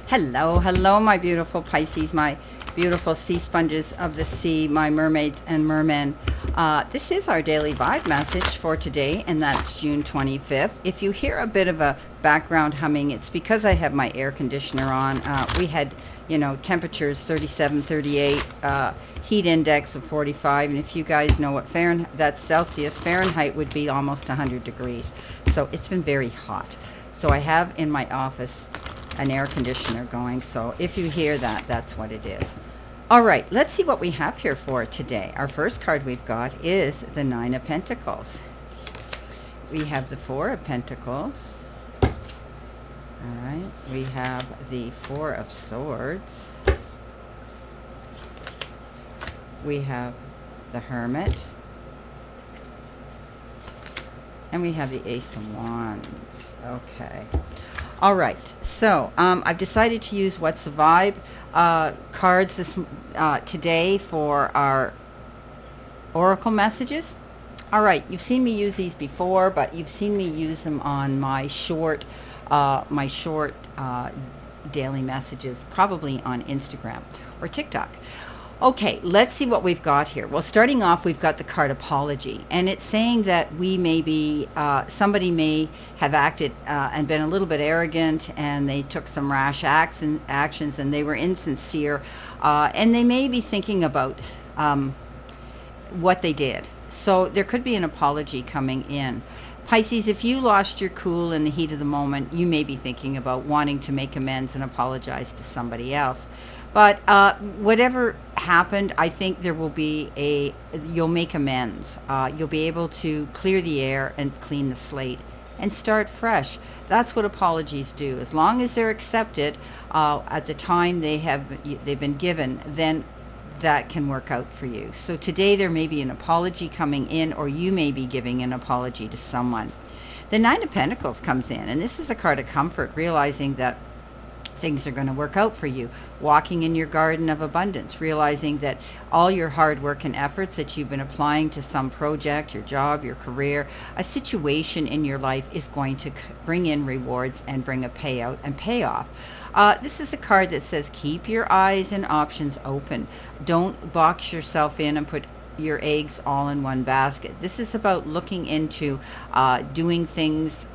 Hello, hello, my beautiful Pisces, my beautiful sea sponges of the sea, my mermaids and mermen. This is our daily vibe message for today, and that's June 25th. If you hear a bit of a background humming, it's because I have my air conditioner on. We had, temperatures 37, 38, heat index of 45, and if you guys know what that's Celsius, Fahrenheit would be almost 100 degrees. So it's been very hot. So I have in my office an air conditioner going, so if you hear that, that's what it is. All right, let's see what we have here for today. Our first card we've got is the Nine of Pentacles. We have the Four of Pentacles. All right, we have the Four of Swords. We have the Hermit. And we have the Ace of Wands. Okay. All right, so I've decided to use What's the Vibe cards today for our oracle messages. All right, you've seen me use these before, but you've seen me use them on my short daily messages, probably on Instagram or TikTok. Okay, let's see what we've got here. Well, starting off, we've got the card Apology, and it's saying that somebody may have acted and been a little bit arrogant, and they took some rash actions, and they were insincere, and they may be thinking about what they did. So there could be an apology coming in. Pisces, if you lost your cool in the heat of the moment, you may be thinking about wanting to make amends and apologize to somebody else. But whatever happened, I think there will be you'll make amends. You'll be able to clear the air and clean the slate and start fresh. That's what apologies do. As long as they're accepted at the time they've been given, then that can work out for you. So today there may be an apology coming in, or you may be giving an apology to someone. The Nine of Pentacles comes in, and this is a card of comfort, realizing that things are going to work out for you. Walking in your garden of abundance, realizing that all your hard work and efforts that you've been applying to some project, your job, your career, a situation in your life is going to bring in rewards and bring a payout and payoff. This is a card that says keep your eyes and options open. Don't box yourself in and put your eggs all in one basket. This is about looking into doing things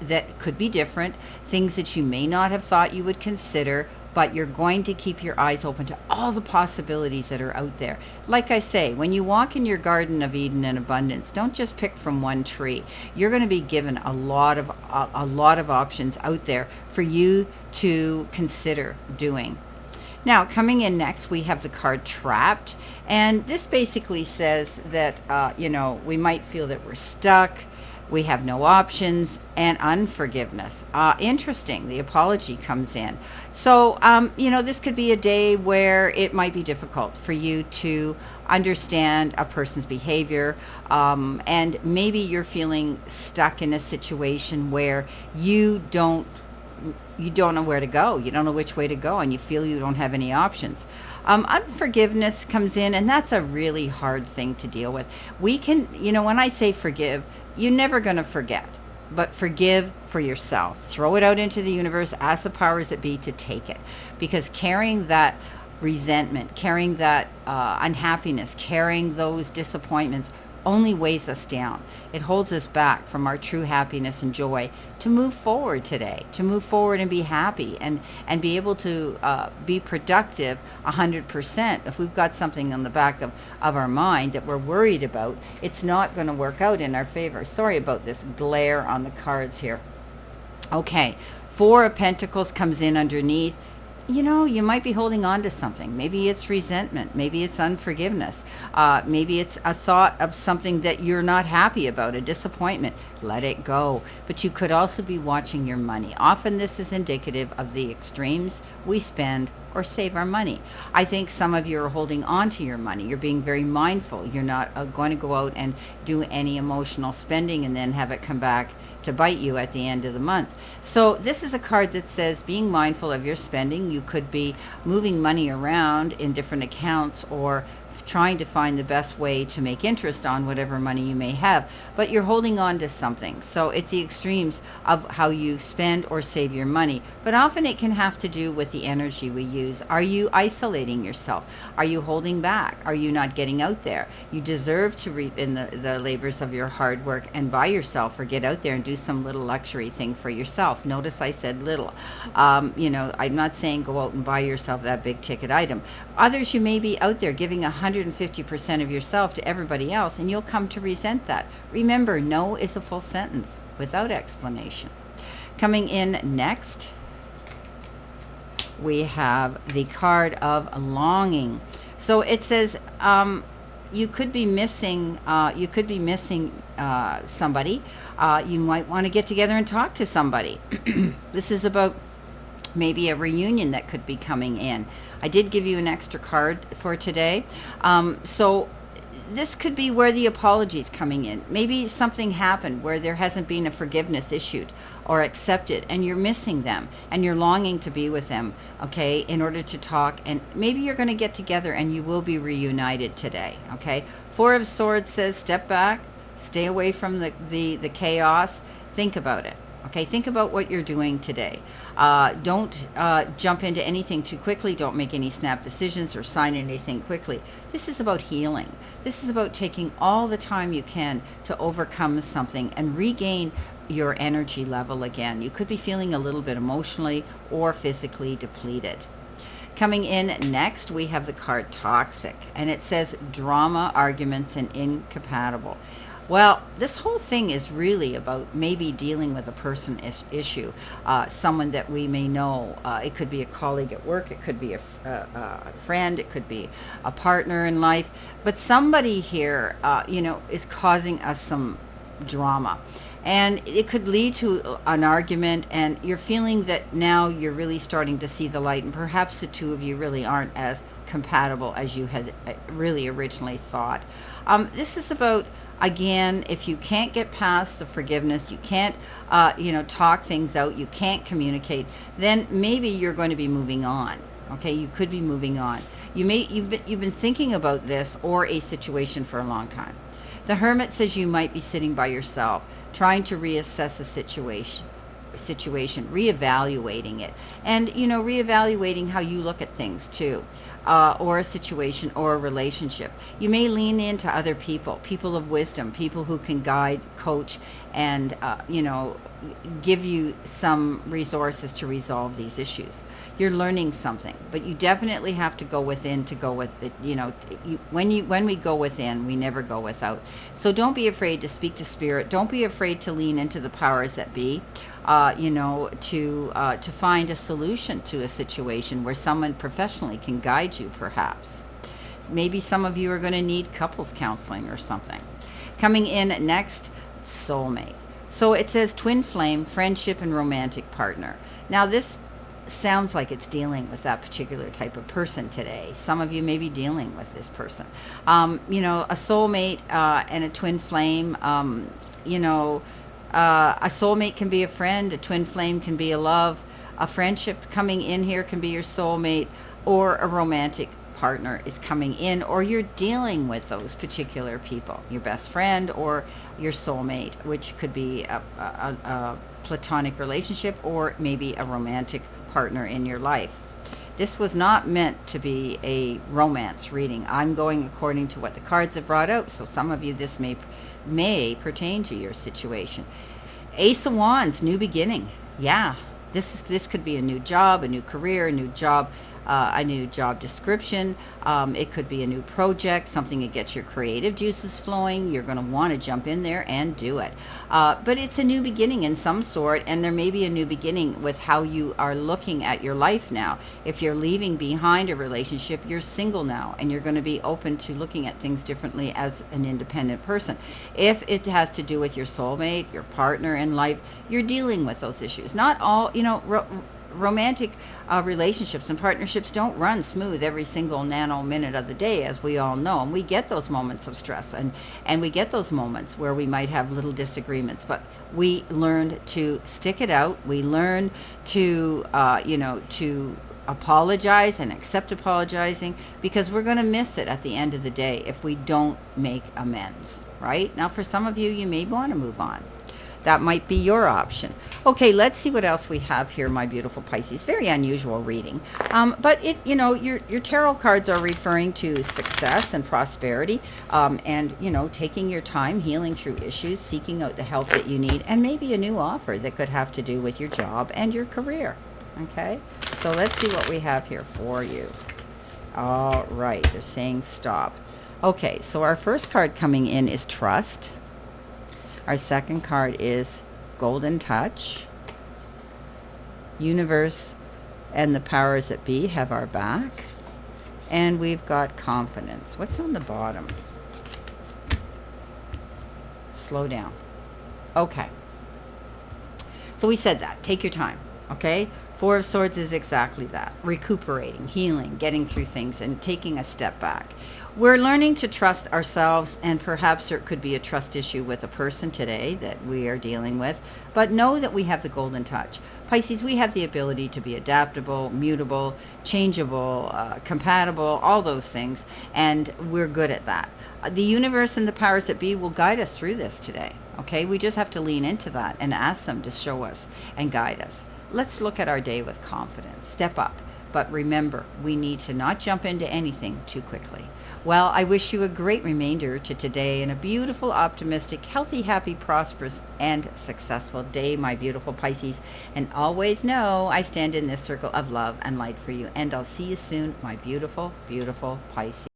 that could be different, things that you may not have thought you would consider, but you're going to keep your eyes open to all the possibilities that are out there. Like I say, when you walk in your Garden of Eden and abundance, don't just pick from one tree. You're going to be given a lot of options out there for you to consider doing. Now, coming in next, we have the card Trapped, and this basically says that we might feel that we're stuck, we have no options, and unforgiveness. Interesting, the apology comes in. So, this could be a day where it might be difficult for you to understand a person's behavior, and maybe you're feeling stuck in a situation where you don't know where to go. You don't know which way to go, and you feel you don't have any options. Unforgiveness comes in, and that's a really hard thing to deal with. We can, when I say forgive, you're never going to forget, but forgive for yourself. Throw it out into the universe, ask the powers that be to take it, because carrying that resentment, carrying that unhappiness, carrying those disappointments only weighs us down. It holds us back from our true happiness and joy to move forward today, to move forward and be happy and be able to be productive 100%. If we've got something on the back of our mind that we're worried about, it's not going to work out in our favor. Sorry about this glare on the cards here. Okay, Four of Pentacles comes in underneath. You might be holding on to something. Maybe it's resentment. Maybe it's unforgiveness. Maybe it's a thought of something that you're not happy about, a disappointment. Let it go. But you could also be watching your money. Often this is indicative of the extremes we spend or save our money. I think some of you are holding on to your money. You're being very mindful. You're not going to go out and do any emotional spending and then have it come back to bite you at the end of the month. So this is a card that says being mindful of your spending. You could be moving money around in different accounts or trying to find the best way to make interest on whatever money you may have, but you're holding on to something. So it's the extremes of how you spend or save your money, but often it can have to do with the energy we use. Are you isolating yourself? Are you holding back? Are you not getting out there? You deserve to reap in the labors of your hard work and buy yourself, or get out there and do some little luxury thing for yourself. Notice I said little. I'm not saying go out and buy yourself that big ticket item. Others, you may be out there giving 150% of yourself to everybody else, and you'll come to resent that. Remember, no is a full sentence without explanation. Coming in next, we have the card of longing. So it says you could be missing somebody. You might want to get together and talk to somebody. This is about maybe a reunion that could be coming in. I did give you an extra card for today. So this could be where the apology's coming in. Maybe something happened where there hasn't been a forgiveness issued or accepted, and you're missing them and you're longing to be with them, okay, in order to talk. And maybe you're going to get together and you will be reunited today, okay? Four of Swords says step back, stay away from the chaos, think about it. Okay, think about what you're doing today. Don't jump into anything too quickly. Don't make any snap decisions or sign anything quickly. This is about healing. This is about taking all the time you can to overcome something and regain your energy level again. You could be feeling a little bit emotionally or physically depleted. Coming in next, we have the card Toxic, and it says drama, arguments, and incompatible. Well, this whole thing is really about maybe dealing with a person issue, someone that we may know. It could be a colleague at work, it could be a friend, it could be a partner in life, but somebody here, is causing us some drama. And it could lead to an argument, and you're feeling that now you're really starting to see the light, and perhaps the two of you really aren't as compatible as you had really originally thought. This is about, again, if you can't get past the forgiveness, you can't, talk things out, you can't communicate, then maybe you're going to be moving on. Okay, you could be moving on. You've been thinking about this or a situation for a long time. The Hermit says you might be sitting by yourself, trying to reassess a situation, reevaluating it, and reevaluating how you look at things too. Or a situation or a relationship. You may lean into other people of wisdom, people who can guide, coach, and give you some resources to resolve these issues. You're learning something, but you definitely have to go within to go with it. When we go within, we never go without. So don't be afraid to speak to spirit. Don't be afraid to lean into the powers that be. To find a solution to a situation where someone professionally can guide you, perhaps. Maybe some of you are going to need couples counseling or something. Coming in next, soulmate. So it says twin flame, friendship, and romantic partner. Now this sounds like it's dealing with that particular type of person today. Some of you may be dealing with this person. A soulmate and a twin flame, a soulmate can be a friend, a twin flame can be a love, a friendship coming in here can be your soulmate, or a romantic partner is coming in, or you're dealing with those particular people, your best friend or your soulmate, which could be a platonic relationship or maybe a romantic partner in your life. This was not meant to be a romance reading. I'm going according to what the cards have brought out, so some of you this may pertain to your situation. Ace of Wands, new beginning. Yeah, this could be a new job, a new career, a new job description. It could be a new project, something that gets your creative juices flowing. You're going to want to jump in there and do it. But it's a new beginning in some sort, and there may be a new beginning with how you are looking at your life now. If you're leaving behind a relationship, you're single now, and you're going to be open to looking at things differently as an independent person. If it has to do with your soulmate, your partner in life, you're dealing with those issues. Not all, romantic relationships and partnerships don't run smooth every single nano minute of the day, as we all know, and we get those moments of stress and we get those moments where we might have little disagreements, but we learn to stick it out. We learn to apologize and accept apologizing, because we're going to miss it at the end of the day if we don't make amends, right? Now, for some of you, you may want to move on. That might be your option. Okay, let's see what else we have here, my beautiful Pisces. Very unusual reading. But your tarot cards are referring to success and prosperity, and, taking your time, healing through issues, seeking out the help that you need, and maybe a new offer that could have to do with your job and your career. Okay, so let's see what we have here for you. All right, they're saying stop. Okay, so our first card coming in is trust. Our second card is Golden Touch. Universe and the powers that be have our back. And we've got confidence. What's on the bottom? Slow down. Okay. So we said that. Take your time. Okay? Four of Swords is exactly that. Recuperating, healing, getting through things, and taking a step back. We're learning to trust ourselves, and perhaps there could be a trust issue with a person today that we are dealing with. But know that we have the golden touch. Pisces, we have the ability to be adaptable, mutable, changeable, compatible, all those things, and we're good at that. The universe and the powers that be will guide us through this today. Okay? We just have to lean into that and ask them to show us and guide us. Let's look at our day with confidence. Step up. But remember, we need to not jump into anything too quickly. Well, I wish you a great remainder to today and a beautiful, optimistic, healthy, happy, prosperous, and successful day, my beautiful Pisces. And always know I stand in this circle of love and light for you. And I'll see you soon, my beautiful, beautiful Pisces.